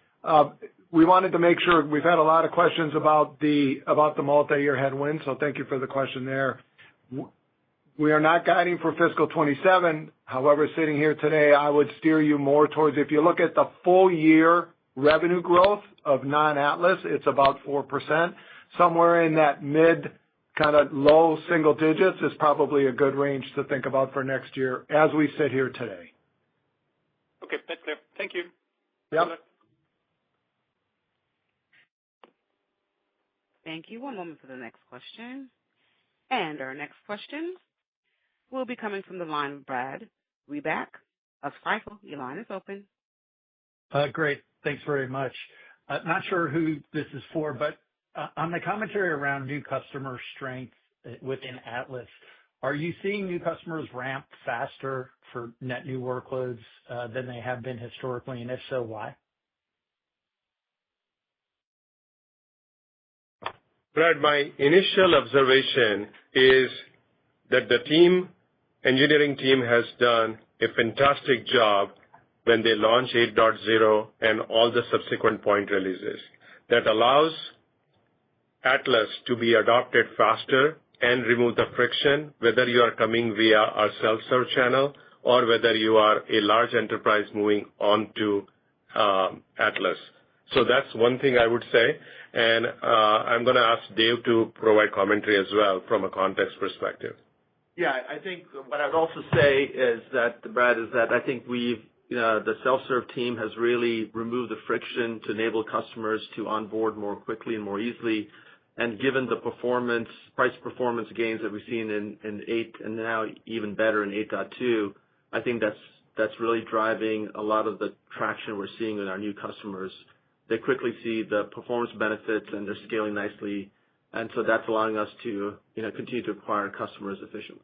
we wanted to make sure we've had a lot of questions about the multi-year headwind, so thank you for the question there. We are not guiding for fiscal 27. However, sitting here today, I would steer you more towards, if you look at the full year revenue growth of non-Atlas, it's about 4%. Somewhere in that mid kind of low single digits is probably a good range to think about for next year as we sit here today. Okay, that's clear. Thank you. Yep. Thank you. One moment for the next question. And our next question will be coming from the line of Brad Reback of Stifel. Your line is open. Great. Thanks very much. Not sure who this is for, but on the commentary around new customer strength within Atlas, are you seeing new customers ramp faster for net new workloads than they have been historically, and if so, why? Brad, my initial observation is that the engineering team has done a fantastic job when they launch 8.0 and all the subsequent point releases. That allows Atlas to be adopted faster and remove the friction, whether you are coming via our self-serve channel or whether you are a large enterprise moving on to Atlas. So that's one thing I would say, and I'm going to ask Dave to provide commentary as well from a context perspective. Yeah, I think what I would also say is that, Brad, is that I think the self-serve team has really removed the friction to enable customers to onboard more quickly and more easily. And given the price performance gains that we've seen in 8 and now even better in 8.2, I think that's really driving a lot of the traction we're seeing with our new customers. They quickly see the performance benefits and they're scaling nicely and so that's allowing us to continue to acquire customers efficiently.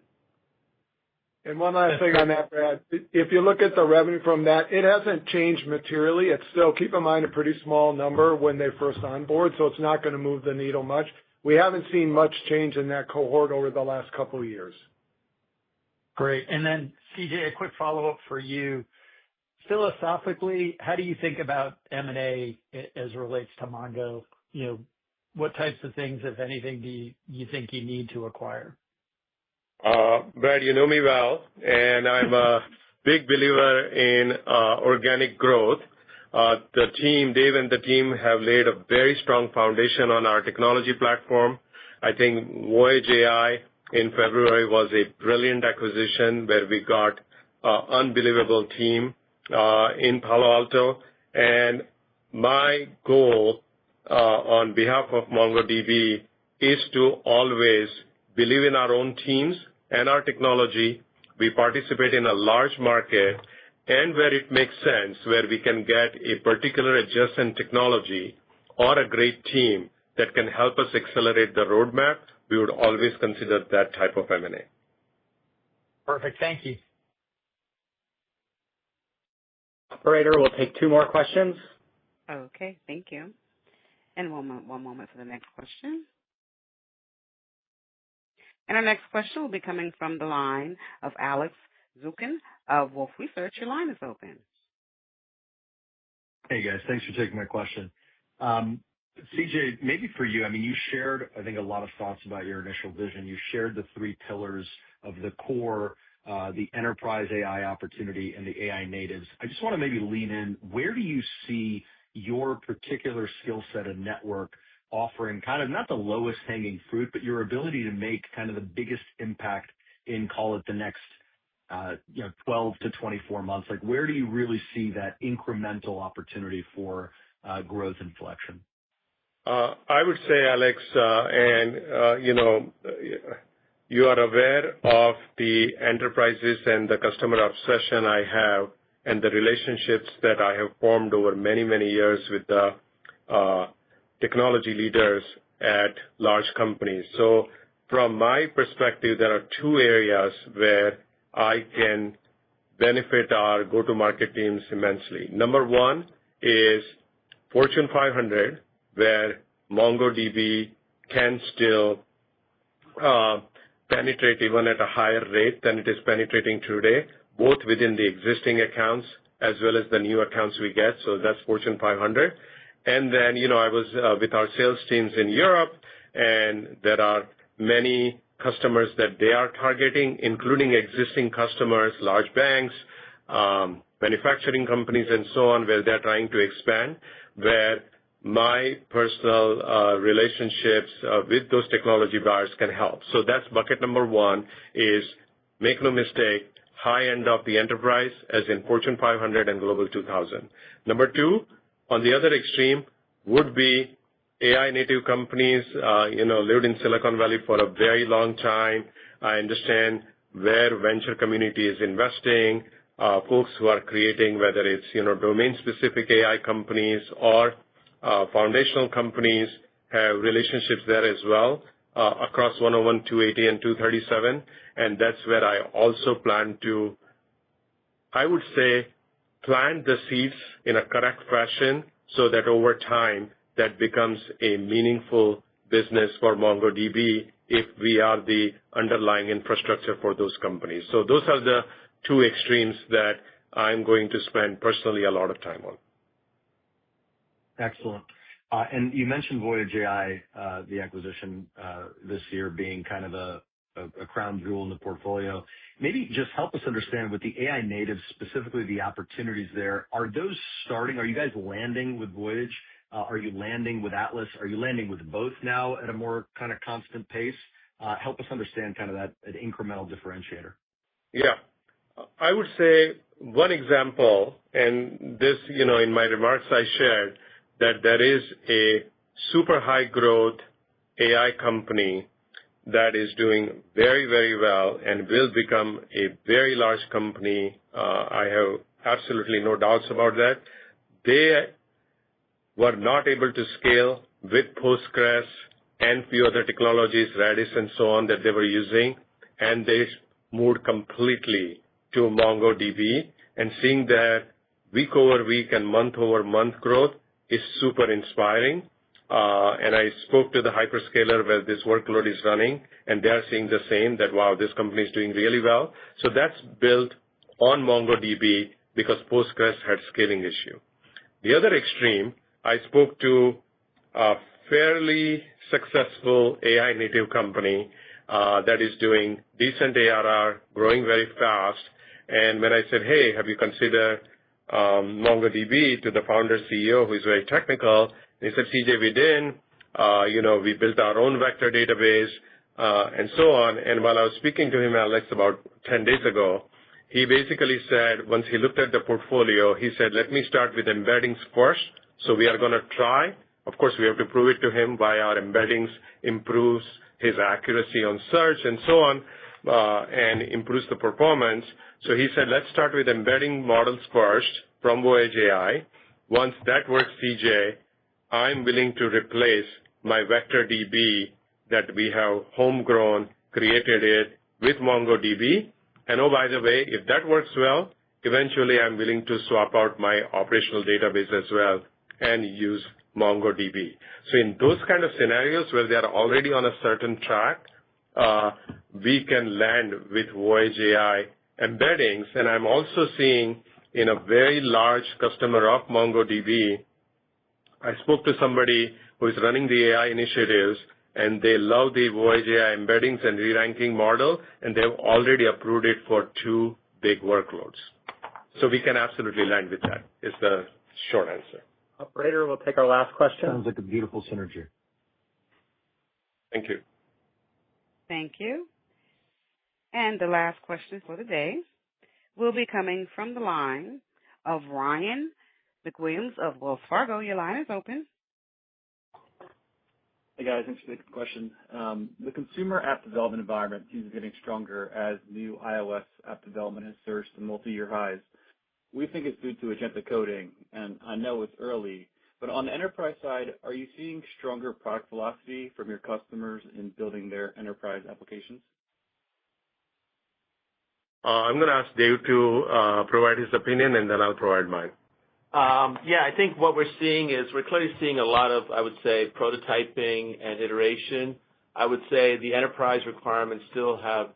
And one last thing on that, Brad. If you look at the revenue from that, it hasn't changed materially. It's still, keep in mind, a pretty small number when they first onboard, so it's not going to move the needle much. We haven't seen much change in that cohort over the last couple of years. Great. And then, CJ, a quick follow-up for you. Philosophically, how do you think about M&A as it relates to Mongo? What types of things, if anything, do you think you need to acquire? Brad, you know me well, and I'm a big believer in organic growth. The team, Dave and the team, have laid a very strong foundation on our technology platform. I think Voyage AI in February was a brilliant acquisition where we got an unbelievable team in Palo Alto. And my goal on behalf of MongoDB is to always believe in our own teams and our technology. We participate in a large market, and where it makes sense, where we can get a particular adjacent technology or a great team that can help us accelerate the roadmap, we would always consider that type of M&A. Perfect. Thank you. Operator, we'll take 2 more questions. Okay, thank you. And one moment for the next question. And our next question will be coming from the line of Alex Zukin of Wolfe Research. Your line is open. Hey, guys. Thanks for taking my question. CJ, maybe for you, you shared, I think, a lot of thoughts about your initial vision. You shared the 3 pillars of the core, the enterprise AI opportunity, and the AI natives. I just want to maybe lean in. Where do you see your particular skill set and network offering kind of not the lowest hanging fruit, but your ability to make kind of the biggest impact in, call it, the next 12 to 24 months? Like, where do you really see that incremental opportunity for growth inflection? I would say, Alex, you are aware of the enterprises and the customer obsession I have and the relationships that I have formed over many, many years with the technology leaders at large companies. So from my perspective, there are 2 areas where I can benefit our go-to-market teams immensely. Number 1 is Fortune 500, where MongoDB can still penetrate even at a higher rate than it is penetrating today, both within the existing accounts as well as the new accounts we get. So that's Fortune 500. And then, I was with our sales teams in Europe, and there are many customers that they are targeting, including existing customers, large banks, manufacturing companies, and so on, where they're trying to expand, where my personal relationships with those technology buyers can help. So that's bucket number 1 is, make no mistake, high end of the enterprise, as in Fortune 500 and Global 2000. Number 2, on the other extreme, would be AI native companies, lived in Silicon Valley for a very long time. I understand where venture community is investing, folks who are creating, whether it's, domain-specific AI companies or foundational companies, have relationships there as well, across 101, 280, and 237. And that's where I also plan to, I would say, plant the seeds in a correct fashion so that over time that becomes a meaningful business for MongoDB if we are the underlying infrastructure for those companies. So those are the 2 extremes that I'm going to spend personally a lot of time on. Excellent. And you mentioned Voyage AI, the acquisition this year being kind of a crown jewel in the portfolio. Maybe just help us understand with the AI natives, specifically the opportunities there. Are those starting? Are you guys landing with Voyage? Are you landing with Atlas? Are you landing with both now at a more kind of constant pace? Help us understand kind of that incremental differentiator. Yeah. I would say one example, and this, in my remarks I shared, that there is a super high growth AI company that is doing very, very well and will become a very large company. I have absolutely no doubts about that. They were not able to scale with Postgres and few other technologies, Redis and so on, that they were using, and they moved completely to MongoDB, and seeing that week over week and month over month growth is super inspiring. And I spoke to the hyperscaler where this workload is running, and they are seeing the same, that, wow, this company is doing really well. So that's built on MongoDB because Postgres had scaling issue. The other extreme, I spoke to a fairly successful AI native company that is doing decent ARR, growing very fast. And when I said, hey, have you considered MongoDB, to the founder CEO who is very technical, he said, CJ, we didn't. We built our own vector database and so on. And while I was speaking to him, Alex, about 10 days ago, he basically said, once he looked at the portfolio, he said, let me start with embeddings first. So we are going to try. Of course, we have to prove it to him why our embeddings improves his accuracy on search and so on, and improves the performance. So he said, let's start with embedding models first from Voyage AI. Once that works, CJ, I'm willing to replace my vector DB that we have homegrown, created it with MongoDB. And oh, by the way, if that works well, eventually I'm willing to swap out my operational database as well and use MongoDB. So in those kind of scenarios where they are already on a certain track, we can land with Voyage AI embeddings. And I'm also seeing in a very large customer of MongoDB, I spoke to somebody who is running the AI initiatives, and they love the Voyage AI embeddings and re-ranking model, and they've already approved it for 2 big workloads. So we can absolutely land with that, is the short answer. Operator, we'll take our last question. Sounds like a beautiful synergy. Thank you. Thank you. And the last question for the day will be coming from the line of Ryan McWilliams of Wells Fargo. Your line is open. Hey, guys. Thanks for taking the question. The consumer app development environment seems to be getting stronger as new iOS app development has surged to multi-year highs. We think it's due to agentic coding, and I know it's early, but on the enterprise side, are you seeing stronger product velocity from your customers in building their enterprise applications? I'm going to ask Dave to provide his opinion, and then I'll provide mine. Yeah, I think what we're seeing is we're clearly seeing a lot of, I would say, prototyping and iteration. I would say the enterprise requirements still have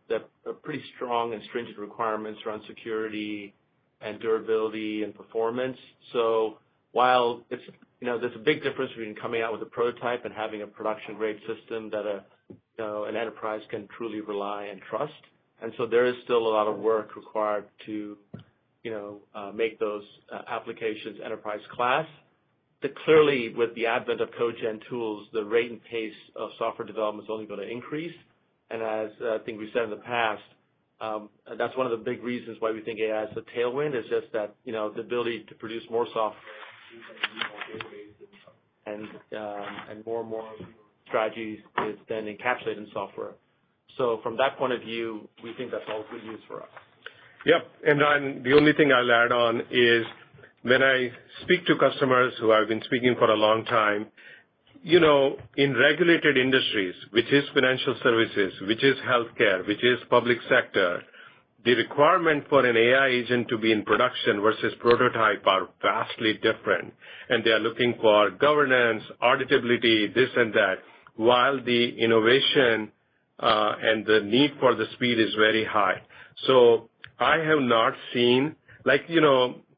pretty strong and stringent requirements around security and durability and performance. So while it's, there's a big difference between coming out with a prototype and having a production-grade system that an enterprise can truly rely and trust. And so there is still a lot of work required to make those applications enterprise class. Clearly, with the advent of code gen tools, the rate and pace of software development is only going to increase. And as I think we said in the past, that's one of the big reasons why we think AI is a tailwind, is just that, the ability to produce more software and more strategies is then encapsulated in software. So from that point of view, we think that's all good news for us. Yep. And the only thing I'll add on is when I speak to customers who I've been speaking for a long time, in regulated industries, which is financial services, which is healthcare, which is public sector, the requirement for an AI agent to be in production versus prototype are vastly different. And they are looking for governance, auditability, this and that, while the innovation and the need for the speed is very high. So I have not seen,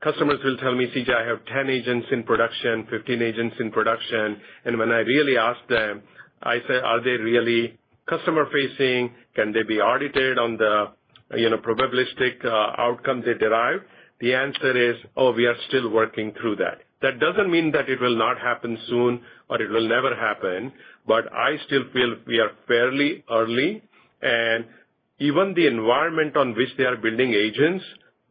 customers will tell me, CJ, I have 10 agents in production, 15 agents in production. And when I really ask them, I say, are they really customer-facing? Can they be audited on the, probabilistic outcome they derive? The answer is, we are still working through that. That doesn't mean that it will not happen soon or it will never happen, but I still feel we are fairly early. And even the environment on which they are building agents,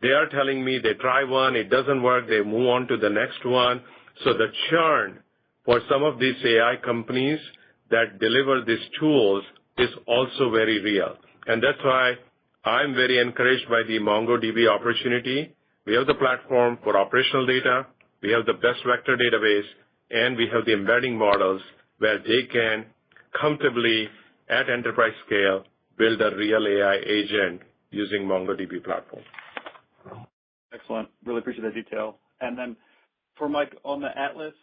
they are telling me they try one, it doesn't work, they move on to the next one. So the churn for some of these AI companies that deliver these tools is also very real. And that's why I'm very encouraged by the MongoDB opportunity. We have the platform for operational data, we have the best vector database, and we have the embedding models where they can comfortably at enterprise scale build a real AI agent using MongoDB platform. Excellent. Really appreciate that detail. And then for Mike, on the Atlas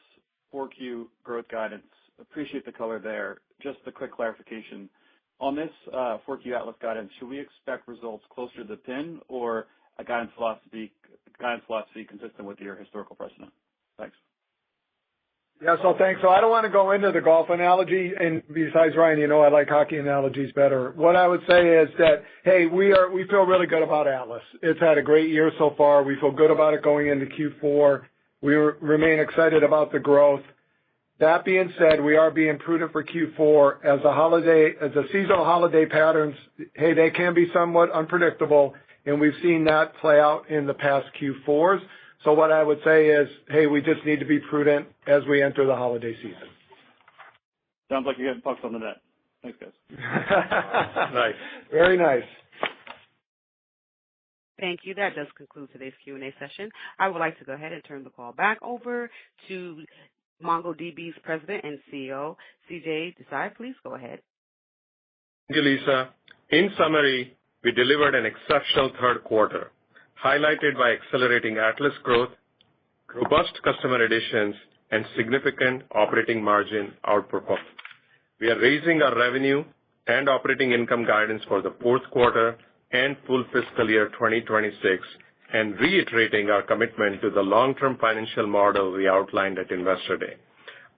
4Q growth guidance, appreciate the color there. Just a quick clarification. On this 4Q Atlas guidance, should we expect results closer to the pin or a guidance philosophy consistent with your historical precedent? Thanks. Yeah, so thanks. So I don't want to go into the golf analogy, and besides, Ryan, you know I like hockey analogies better. What I would say is that, hey, we feel really good about Atlas. It's had a great year so far. We feel good about it going into Q4. We remain excited about the growth. That being said, we are being prudent for Q4 as the seasonal holiday patterns, hey, they can be somewhat unpredictable, and we've seen that play out in the past Q4s. So what I would say is, hey, we just need to be prudent as we enter the holiday season. Sounds like you're getting pucks on the net. Thanks, guys. Nice. Very nice. Thank you. That does conclude today's Q&A session. I would like to go ahead and turn the call back over to MongoDB's President and CEO, CJ Desai. Please go ahead. Thank you, Lisa. In summary, we delivered an exceptional third quarter, highlighted by accelerating Atlas growth, robust customer additions, and significant operating margin outperformance. We are raising our revenue and operating income guidance for the fourth quarter and full fiscal year 2026, and reiterating our commitment to the long-term financial model we outlined at Investor Day.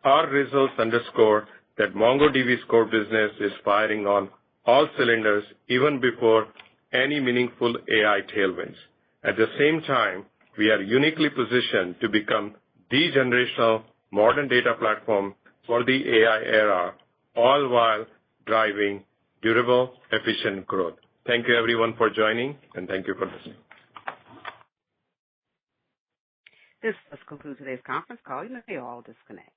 Our results underscore that MongoDB's core business is firing on all cylinders even before any meaningful AI tailwinds. At the same time, we are uniquely positioned to become the generational modern data platform for the AI era, all while driving durable, efficient growth. Thank you, everyone, for joining, and thank you for listening. This does conclude today's conference call. You may all disconnect.